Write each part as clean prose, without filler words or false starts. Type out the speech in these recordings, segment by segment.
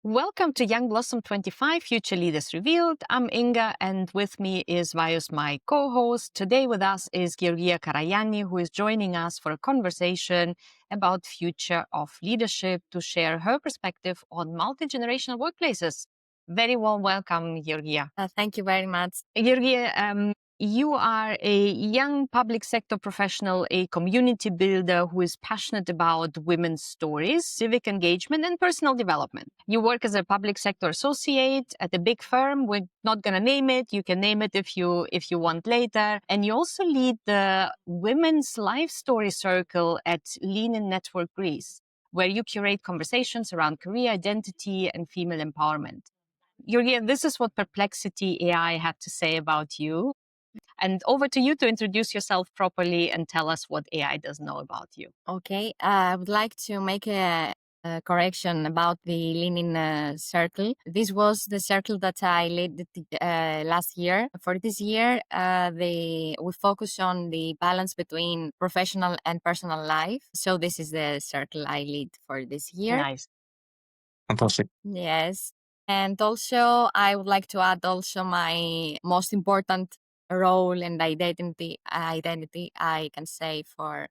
Welcome to Young Blossom 25 Future Leaders Revealed. I'm Inga, and with me is Vaius, my co-host. Today with us is Karagianni, who is joining us for a conversation about future of leadership to share her perspective on multi-generational workplaces. Very warm welcome, Georgia. Thank you very much. Georgia, you are a young public sector professional, a community builder who is passionate about women's stories, civic engagement, and personal development. You work as a public sector associate at a big firm. We're not going to name it. You can name it if you want later. And you also lead the Women's Life Story Circle at Lean In Network Greece, where you curate conversations around career identity and female empowerment. Georgia, this is what Perplexity AI had to say about you. And over to you to introduce yourself properly and tell us what AI does know about you. Okay, I would like to make a correction about the Lean circle. This was the circle that I led last year. For this year, we focus on the balance between professional and personal life. So this is the circle I lead for this year. Nice. Fantastic. Yes. And also, I would like to add also my most important role and identity I can say for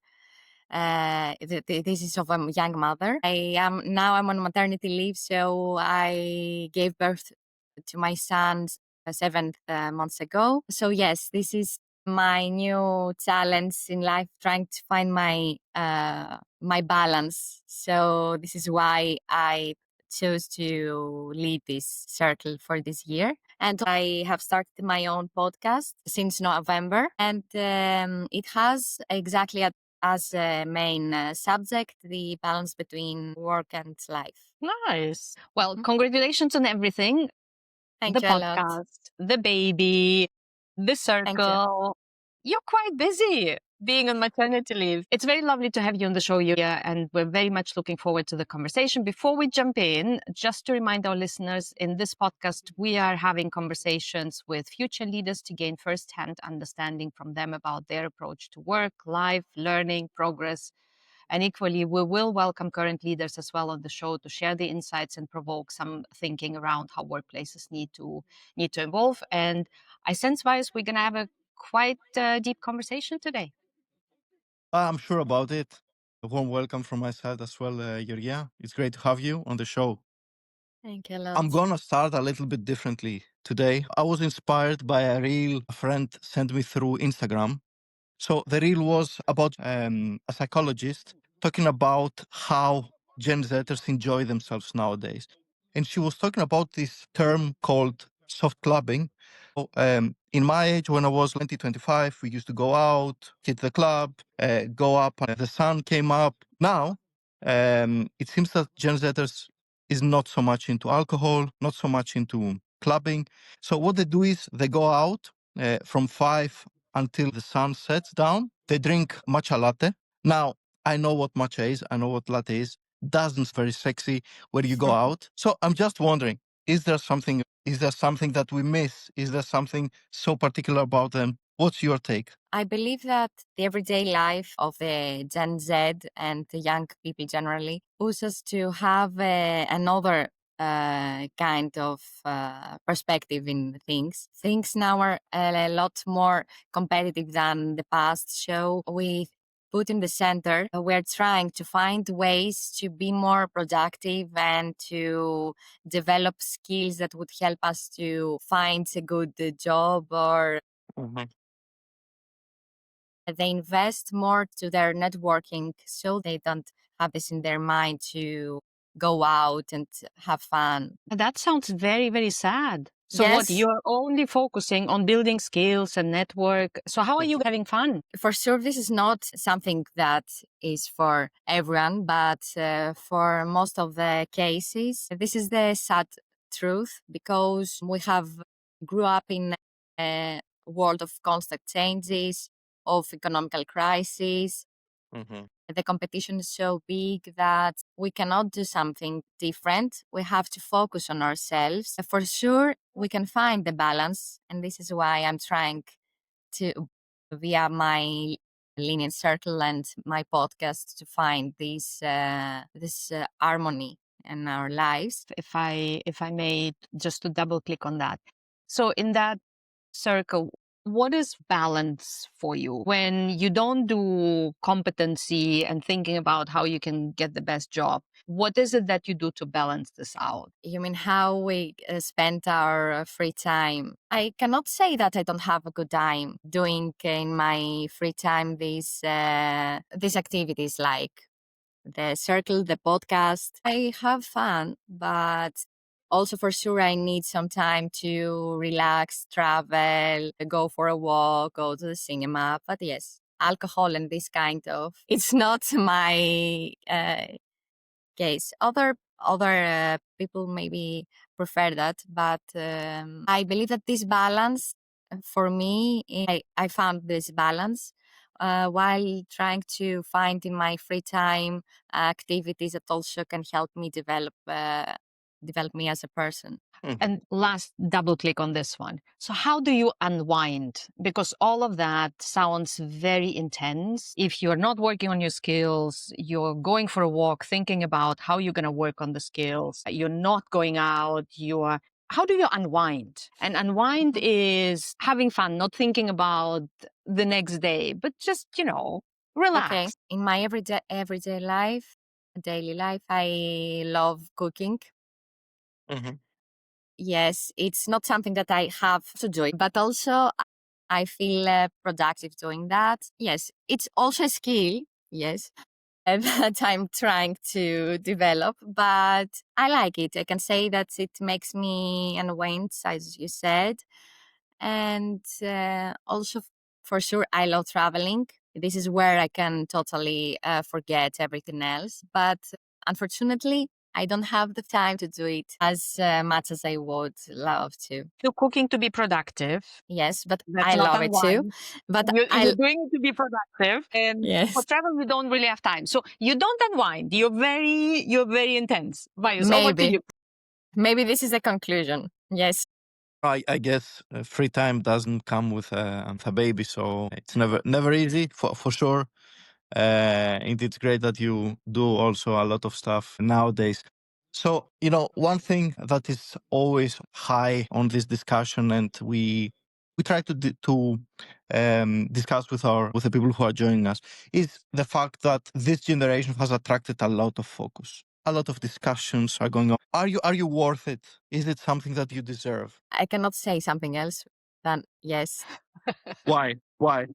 this is of a young mother. I'm on maternity leave, so I gave birth to my son 7 months ago. So yes, this is my new challenge in life, trying to find my balance. So this is why I chose to lead this circle for this year. And I have started my own podcast since November, and it has exactly as a main subject the balance between work and life. Nice. Well, congratulations on everything. Thank the you a lot. podcast, the baby, the Thank you. circle. You're quite busy being on maternity leave. It's very lovely to have you on the show, Yulia, and we're very much looking forward to the conversation. Before we jump in, just to remind our listeners, in this podcast, we are having conversations with future leaders to gain first-hand understanding from them about their approach to work, life, learning, progress. And equally, we will welcome current leaders as well on the show to share the insights and provoke some thinking around how workplaces need to evolve. And I sense, Vice, we're going to have a quite deep conversation today. I'm sure about it. A warm welcome from my side as well, Georgia. It's great to have you on the show. Thank you a lot. I'm gonna start a little bit differently today. I was inspired by a reel a friend sent me through Instagram. So the reel was about a psychologist talking about how Gen Zers enjoy themselves nowadays. And she was talking about this term called soft clubbing. So, in my age, when I was 20, 25, we used to go out, hit the club, go up, and the sun came up. Now, it seems that Gen Zers is not so much into alcohol, not so much into clubbing. So what they do is they go out from 5 until the sun sets down. They drink matcha latte. Now, I know what matcha is. I know what latte is. Doesn't very sexy when you go out. So I'm just wondering, is there something that we miss? Is there something so particular about them? What's your take? I believe that the everyday life of the Gen Z and the young people generally pushes us to have another kind of perspective in things. Things now are a lot more competitive than the past. So we put in the center, we're trying to find ways to be more productive and to develop skills that would help us to find a good job, or they invest more to their networking so they don't have this in their mind to go out and have fun. That sounds very, very sad. So what, Yes. you're only focusing on building skills and network. So how are you having fun? For sure, this is not something that is for everyone, but for most of the cases, this is the sad truth, because we have grew up in a world of constant changes, of economical crisis. The competition is so big that we cannot do something different. We have to focus on ourselves. For sure, we can find the balance. And this is why I'm trying to, via my lenient circle and my podcast, to find this harmony in our lives. If I may just to double click on that. So in that circle, what is balance for you when you don't do competency and thinking about how you can get the best job? What is it that you do to balance this out? You mean how we spend our free time? I cannot say that I don't have a good time doing in my free time these activities like the circle, the podcast. I have fun, but also for sure I need some time to relax, travel, go for a walk, go to the cinema. But yes, alcohol and this kind of it's not my case. Other people maybe prefer that, but I believe that this balance for me, I found this balance while trying to find in my free time activities that also can help me develop me as a person. And last double click on this one. So how do you unwind? Because all of that sounds very intense. If you're not working on your skills, you're going for a walk, thinking about how you're going to work on the skills, you're not going out, how do you unwind? And unwind is having fun, not thinking about the next day, but just, Okay, relax. in my everyday life, daily life, I love cooking. Mhm. Yes, it's not something that I have to do, but also I feel productive doing that. Yes, it's also a skill. Yes, that I'm trying to develop, but I like it. I can say that it makes me unwind, as you said. And also, for sure, I love traveling. This is where I can totally forget everything else. But unfortunately, I don't have the time to do it as much as I would love to. You're cooking to be productive. Yes, but That's I not love it too. unwind. But You're doing it to be productive, and for yes, travel you don't really have time. So you don't unwind. You're very intense. Bias. Over to maybe, you. maybe this is a conclusion. Yes, I guess free time doesn't come with a baby, so it's never easy for sure. And it's great that you do also a lot of stuff nowadays. So, one thing that is always high on this discussion, and we try to discuss with the people who are joining us, is the fact that this generation has attracted a lot of focus. A lot of discussions are going on. Are you worth it? Is it something that you deserve? I cannot say something else than yes. Why? Why?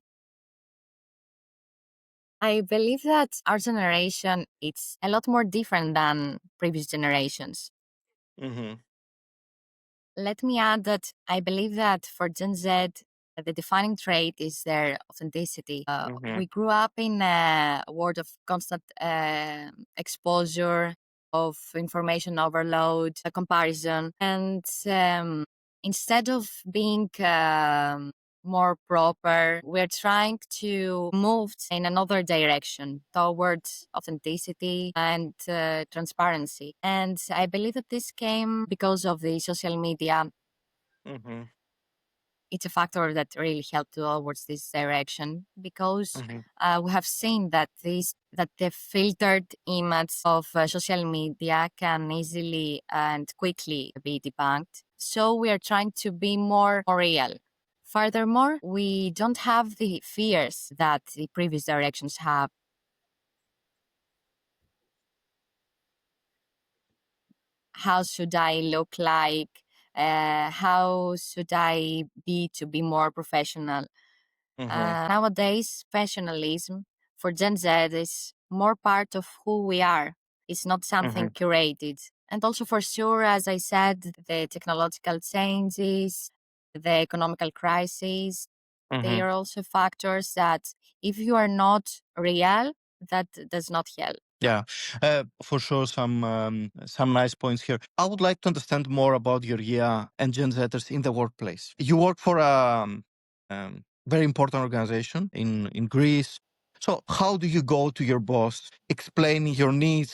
I believe that our generation it's a lot more different than previous generations. Mm-hmm. Let me add that I believe that for Gen Z, the defining trait is their authenticity. Mm-hmm. We grew up in a world of constant exposure, of information overload, a comparison, and instead of being more proper, we're trying to move in another direction towards authenticity and transparency. And I believe that this came because of the social media. Mm-hmm. It's a factor that really helped towards this direction because we have seen that the filtered image of social media can easily and quickly be debunked. So we are trying to be more real. Furthermore, we don't have the fears that the previous directions have. How should I look like? How should I be to be more professional? Mm-hmm. Nowadays, professionalism for Gen Z is more part of who we are. It's not Mm-hmm. something curated. And also, for sure, as I said, the technological changes, the economical crisis, they Mm-hmm. are also factors that if you are not real, that does not help. Yeah, for sure. Some nice points here. I would like to understand more about your year and Gen Zers in the workplace. You work for a very important organization in Greece. So, how do you go to your boss, explain your needs,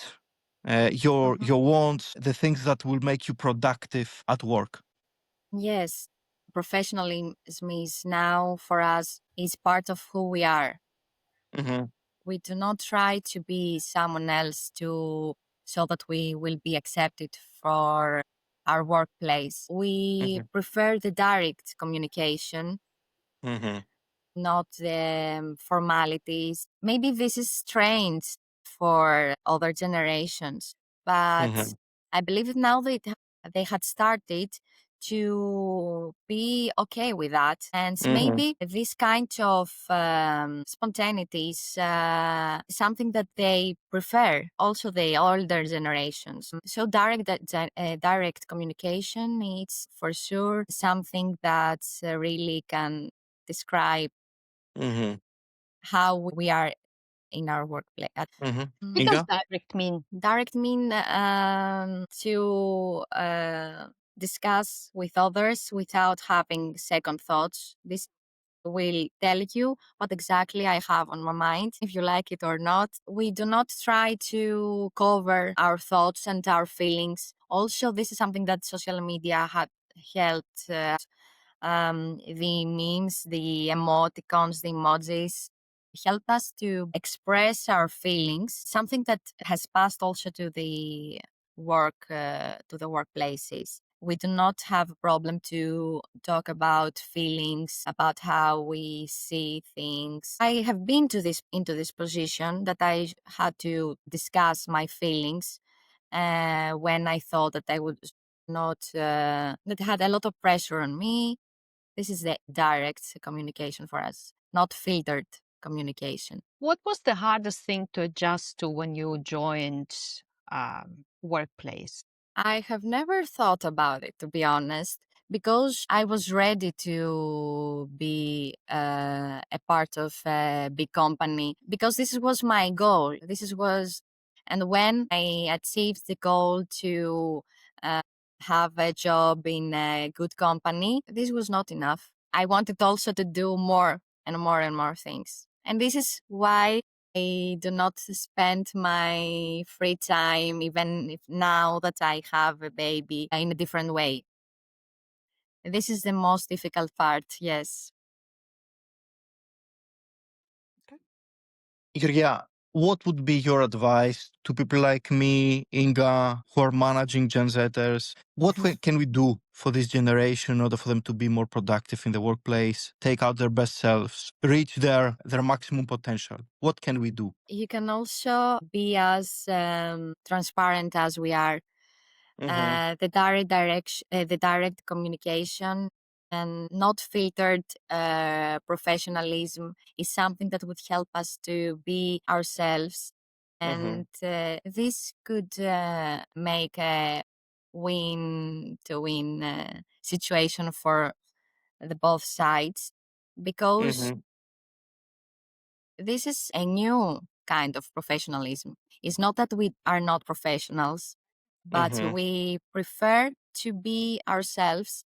your wants, the things that will make you productive at work? Yes, professionalism is now for us is part of who we are. Mm-hmm. We do not try to be someone else to so that we will be accepted for our workplace. We prefer the direct communication, not the formalities. Maybe this is strange for other generations, but I believe now that they had started to be okay with that. And maybe this kind of spontaneity is something that they prefer, also the older generations. So direct communication is for sure something that really can describe how we are in our workplace. What does Inga? direct mean? Direct mean to discuss with others without having second thoughts. This will tell you what exactly I have on my mind, if you like it or not. We do not try to cover our thoughts and our feelings. Also, this is something that social media had helped. The memes, the emoticons, the emojis help us to express our feelings, something that has passed also to the workplaces. We do not have a problem to talk about feelings, about how we see things. I have been into this position that I had to discuss my feelings when I thought that I would not that had a lot of pressure on me. This is the direct communication for us, not filtered communication. What was the hardest thing to adjust to when you joined workplace? I have never thought about it, to be honest, because I was ready to be a part of a big company, because this was my goal. And when I achieved the goal to uh, have a job in a good company, this was not enough. I wanted also to do more and more and more things. And this is why I do not spend my free time, even if now that I have a baby, in a different way. This is the most difficult part, yes. Yeah, what would be your advice to people like me, Inga, who are managing Gen Zers? What can we do for this generation in order for them to be more productive in the workplace, take out their best selves, reach their maximum potential? What can we do? You can also be as transparent as we are. The direct communication and not filtered professionalism is something that would help us to be ourselves, and this could make a win-to-win situation for the both sides, because this is a new kind of professionalism. It's not that we are not professionals, but we prefer to be ourselves.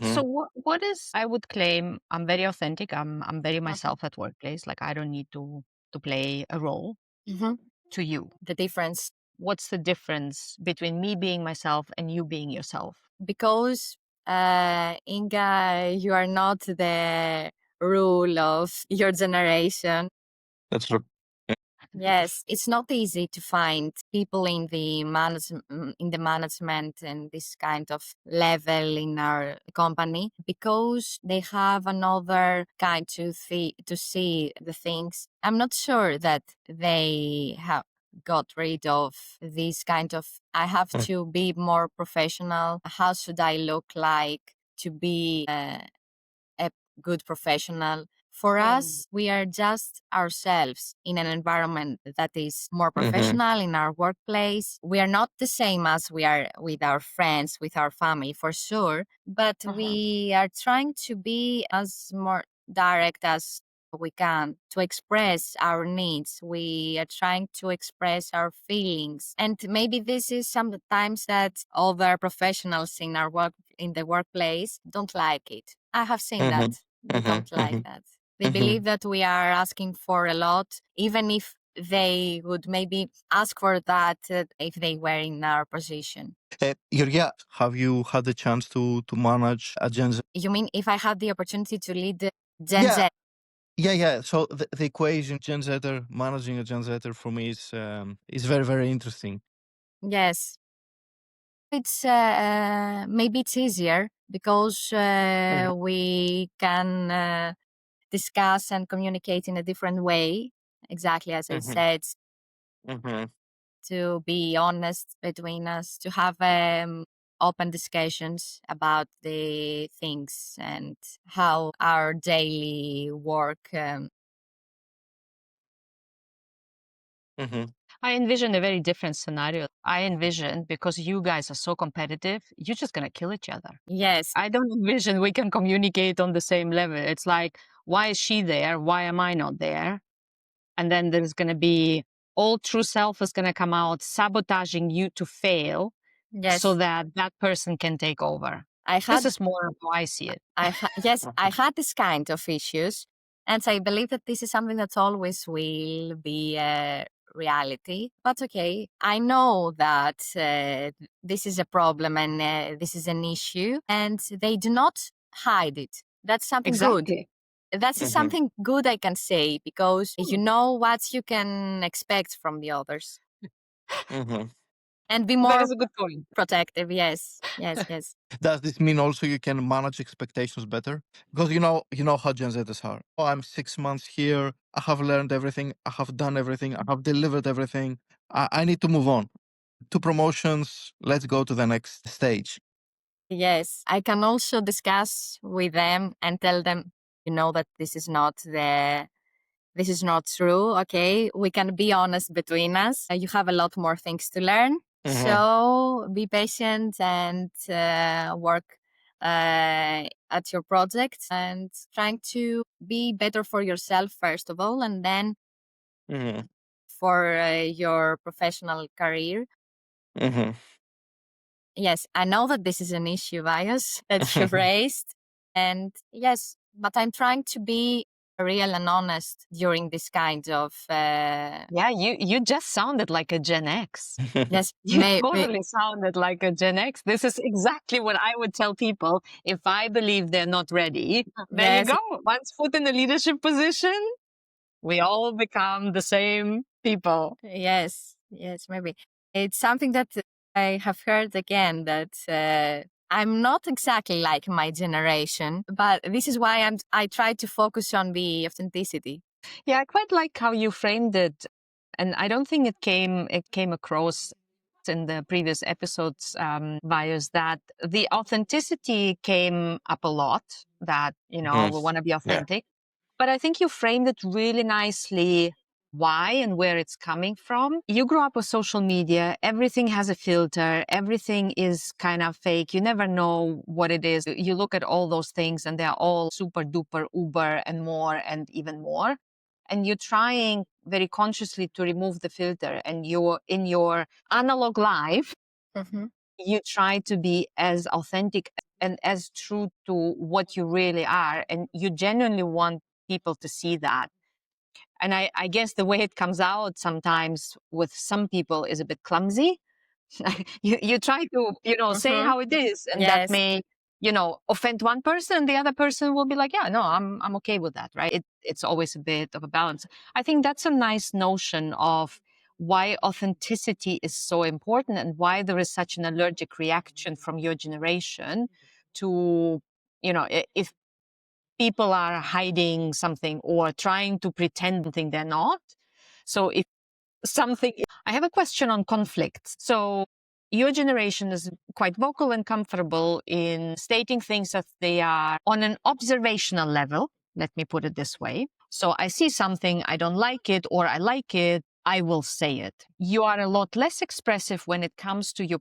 So what is, I would claim I'm very authentic. I'm very myself at workplace. Like I don't need to play a role Mhm. to you. The difference, What's the difference between me being myself and you being yourself? because Inga, you are not the rule of your generation. That's true. Yes, it's not easy to find people in the management and this kind of level in our company, because they have another kind to see the things. I'm not sure that they have got rid of this kind of I have to be more professional. How should I look like to be a good professional? For us, we are just ourselves in an environment that is more professional in our workplace. We are not the same as we are with our friends, with our family, for sure, but we are trying to be as more direct as we can to express our needs. We are trying to express our feelings. And maybe this is sometimes that other professionals in the workplace don't like it. I have seen that. They don't like that. They believe that we are asking for a lot, even if they would maybe ask for that if they were in our position. Yurgia, have you had the chance to manage a Gen Z? You mean if I had the opportunity to lead Gen Yeah, Z? Yeah. So the equation Gen Zer managing a Gen Zer for me is very, very interesting. Yes. It's maybe it's easier because Mhm. we can discuss and communicate in a different way. Exactly as I Mhm. said, Mhm. to be honest between us, to have open discussions about the things and how our daily work. Mhm. I envision a very different scenario. I envision, because you guys are so competitive, you're just going to kill each other. Yes, I don't envision we can communicate on the same level. It's like, why is she there? Why am I not there? And then there's going to be all true self is going to come out sabotaging you to fail so yes. that that person can take over. I This had is more how I see it. yes, I had this kind of issues, and I believe that this is something that always will be a reality. But okay, I know that this is a problem and this is an issue, and they do not hide it. That's something good. Exactly. That's Mhm. something good I can say because you know what you can expect from the others Mhm. and be That more is a good point. protective. Yes, yes, yes. Does this mean also you can manage expectations better? Because you know how Gen Zers are. Oh, I'm 6 months here. I have learned everything. I have done everything. I have delivered everything. I need to move on. 2 promotions. Let's go to the next stage. Yes, I can also discuss with them and tell them, you know, that this is not true. Okay, we can be honest between us. You have a lot more things to learn, Mhm. so be patient and work at your project and trying to be better for yourself first of all, and then Mhm. for your professional career. Mhm. Yes, I know that this is an issue, bias, that you've raised. And yes, but I'm trying to be real and honest during this kind of, Yeah, you just sounded like a Gen X. yes, You totally sounded like a Gen X. This is exactly what I would tell people if I believe they're not ready. There you yes, go. Once put in a leadership position, we all become the same people. yes, yes, maybe. It's something that I have heard again that I'm not exactly like my generation, but this is why I try to focus on the authenticity. Yeah, I quite like how you framed it. And I don't think it came across in the previous episodes, Vios, that the authenticity came up a lot, that, Mhm. we want to be Yeah. authentic. But I think you framed it really nicely, why and where it's coming from. You grew up with social media, everything has a filter, everything is kind of fake. You never know what it is. You look at all those things and they're all super duper uber and more and even more. And you're trying very consciously to remove the filter. And you're in your analog life, Hmm. you try to be as authentic and as true to what you really are. And you genuinely want people to see that. And I guess the way it comes out sometimes with some people is a bit clumsy. You try to, say Hmm. how it is, and that Yes. may, offend one person, and the other person will be like, yeah, no, I'm okay with that, right? It's always a bit of a balance. I think that's a nice notion of why authenticity is so important and why there is such an allergic reaction from your generation to, if people are hiding something or trying to pretend something they're not. So if something, I have a question on conflict. So your generation is quite vocal and comfortable in stating things that they are on an observational level. Let me put it this way. So I see something, I don't like it, or I like it, I will say it. You are a lot less expressive when it comes to you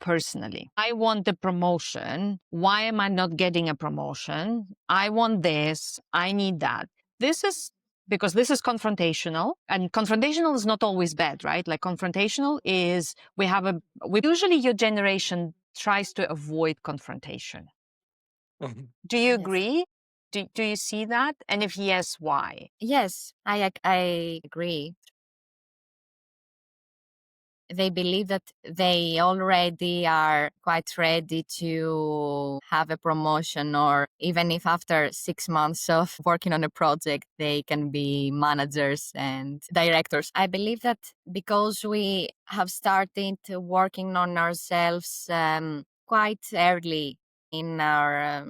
personally. I want the promotion. Why am I not getting a promotion? I want this. I need that. This is because this is confrontational, and confrontational is not always bad, right? Like confrontational is we usually your generation tries to avoid confrontation. Mhm. Do you Yes. agree? Do you see that? And if yes, why? Yes, I agree. they believe that they already are quite ready to have a promotion, or even if after 6 months of working on a project, they can be managers and directors. I believe that because we have started working on ourselves quite early in our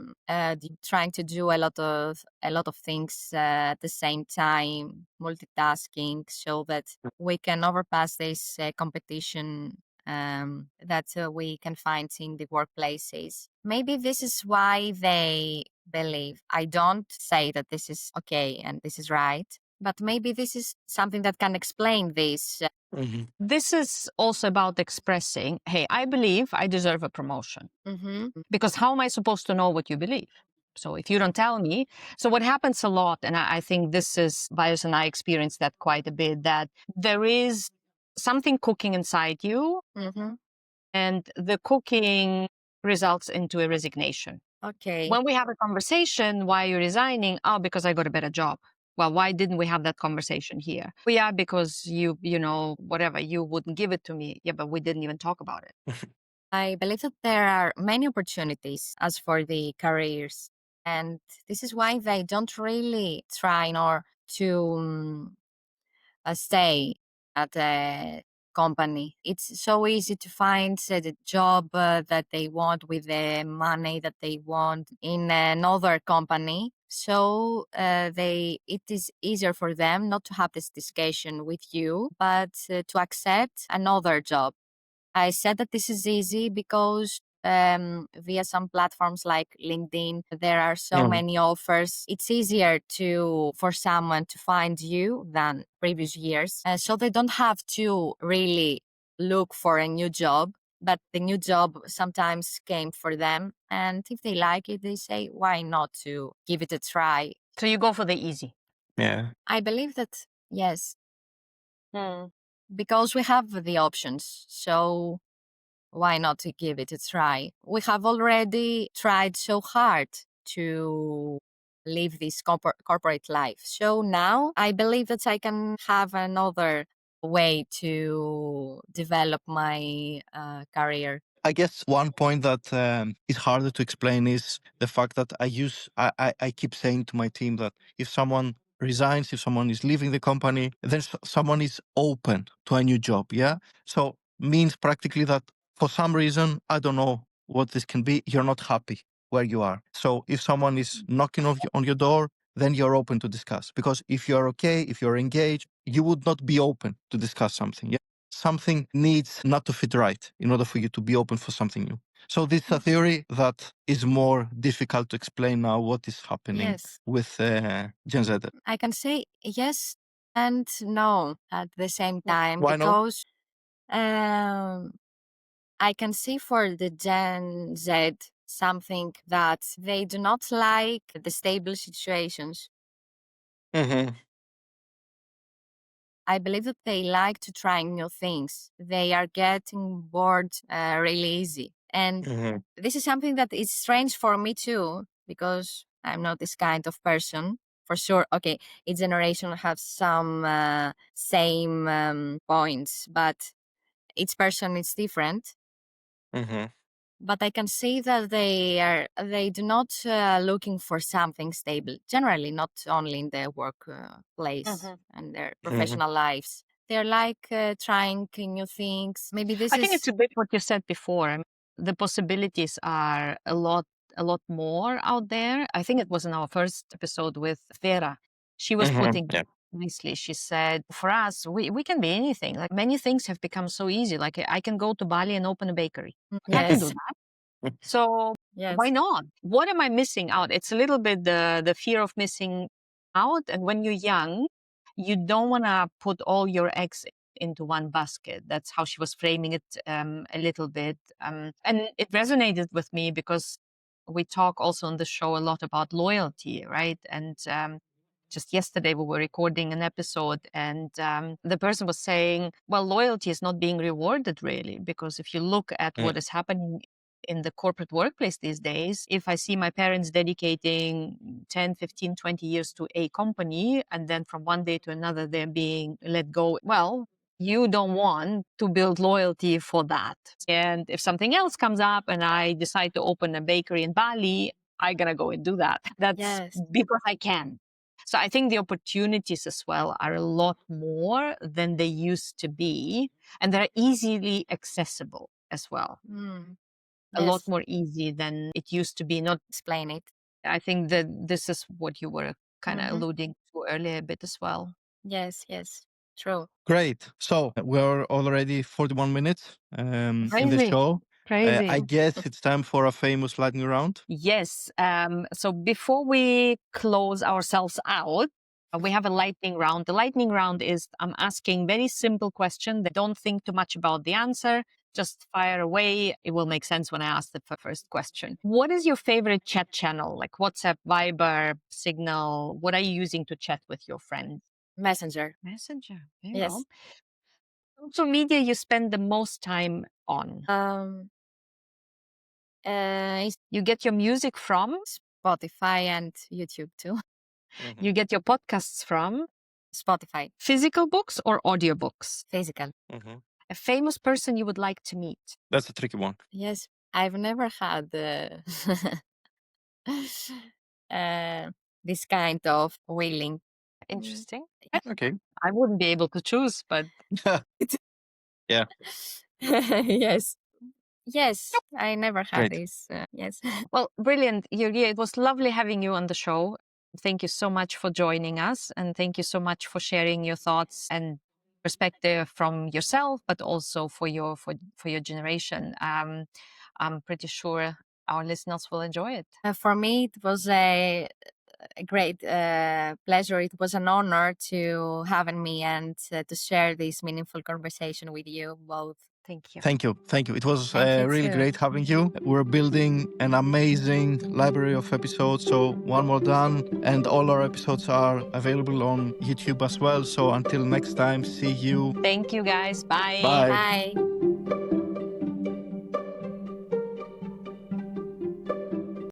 trying to do a lot of things at the same time, multitasking, so that we can overpass this competition that we can find in the workplaces. Maybe this is why they believe. I don't say that this is okay and this is right, but maybe this is something that can explain this. This is also about expressing, hey, I believe I deserve a promotion. Because how am I supposed to know what you believe? So if you don't tell me, so what happens a lot, and I think this is, Bios and I experienced that quite a bit, that there is something cooking inside you, and the cooking results into a resignation. Okay. When we have a conversation, why are you resigning? Oh, because I got a better job. Well, why didn't we have that conversation here? Well, yeah, because whatever, you wouldn't give it to me. Yeah, but we didn't even talk about it. I believe that there are many opportunities as for the careers, and this is why they don't really try nor to stay at a company. It's so easy to find the job that they want with the money that they want in another company. So it is easier for them not to have this discussion with you, but to accept another job. I said that this is easy because via some platforms like LinkedIn, there are so many offers. It's easier for someone to find you than previous years. So they don't have to really look for a new job, but the new job sometimes came for them. And if they like it, they say, why not to give it a try? So you go for the easy. Yeah. I believe that, yes, Hmm. because we have the options. So why not to give it a try? We have already tried so hard to live this corporate life. So now I believe that I can have another way to develop my career. I guess one point that is harder to explain is the fact that I keep saying to my team that if someone resigns, if someone is leaving the company, then someone is open to a new job. Yeah. So means practically that for some reason, I don't know what this can be, you're not happy where you are. So if someone is knocking on your door, then you're open to discuss. Because if you're okay, if you're engaged, you would not be open to discuss something. Yeah. Something needs not to fit right in order for you to be open for something new. So this is a theory that is more difficult to explain now what is happening Yes, with Gen Z. I can say yes and no at the same time Why no? because um, I can see for the Gen Z something that they do not like the stable situations. Mm-hmm. I believe that they like to try new things. They are getting bored really easy. And Mm-hmm. this is something that is strange for me too, because I'm not this kind of person. For sure, okay, each generation has some same points, but each person is different. Mm-hmm. But I can see that they do not looking for something stable. Generally, not only in their work place and their professional lives. They're like trying new things. Maybe this I think is it's a bit what you said before. I mean, the possibilities are a lot more out there. I think it was in our first episode with Vera. She was Mm-hmm. putting Yeah. it nicely. She said, for us, we can be anything. Like many things have become so easy. Like I can go to Bali and open a bakery. I can do yes, that. So why yes, not? What am I missing out? It's a little bit the fear of missing out. And when you're young, you don't want to put all your eggs into one basket. That's how she was framing it a little bit. And it resonated with me because we talk also on the show a lot about loyalty, right? And just yesterday we were recording an episode and the person was saying, well, loyalty is not being rewarded really, because if you look at what is happening in the corporate workplace these days, if I see my parents dedicating 10, 15, 20 years to a company, and then from one day to another, they're being let go, well, You don't want to build loyalty for that. And if something else comes up and I decide to open a bakery in Bali, I'm going to go and do that. That's Yes. because I can. So I think the opportunities as well are a lot more than they used to be. And they're easily accessible as well. A lot Yes. more easy than it used to be. Not Explain it. I think that this is what you were kind of Mhm. alluding to earlier a bit as well. Yes, yes. True. Great. So we're already 41 minutes in the Crazy. show. Crazy. I guess it's time for a famous lightning round. Yes. So before we close ourselves out, we have a lightning round. The lightning round is I'm asking very simple question. Don't think too much about the answer. Just fire away. It will make sense when I ask the first question. What is your favorite chat channel? Like WhatsApp, Viber, Signal? What are you using to chat with your friends? Messenger. Messenger. There you Yes. go. Social media you spend the most time on? It's You get your music from? Spotify and YouTube too. You get your podcasts from? Spotify. Physical books or audiobooks? Physical. A famous person you would like to meet? That's a tricky one. Yes. I've never had this kind of willing. Interesting. Okay. I wouldn't be able to choose, but Yeah. Yes. Yes. I never had Great. this. Yes. well, brilliant. Yulia, it was lovely having you on the show. Thank you so much for joining us. And thank you so much for sharing your thoughts and perspective from yourself, but also for your generation. I'm pretty sure our listeners will enjoy it. For me, it was a great pleasure. It was an honor to having me and to share this meaningful conversation with you both. Thank you. Thank you. Thank you. It was Thank you really too. great having you. We're building an amazing library of episodes. So one more done. And all our episodes are available on YouTube as well. So until next time, see you. Thank you, guys. Bye. Bye. Bye.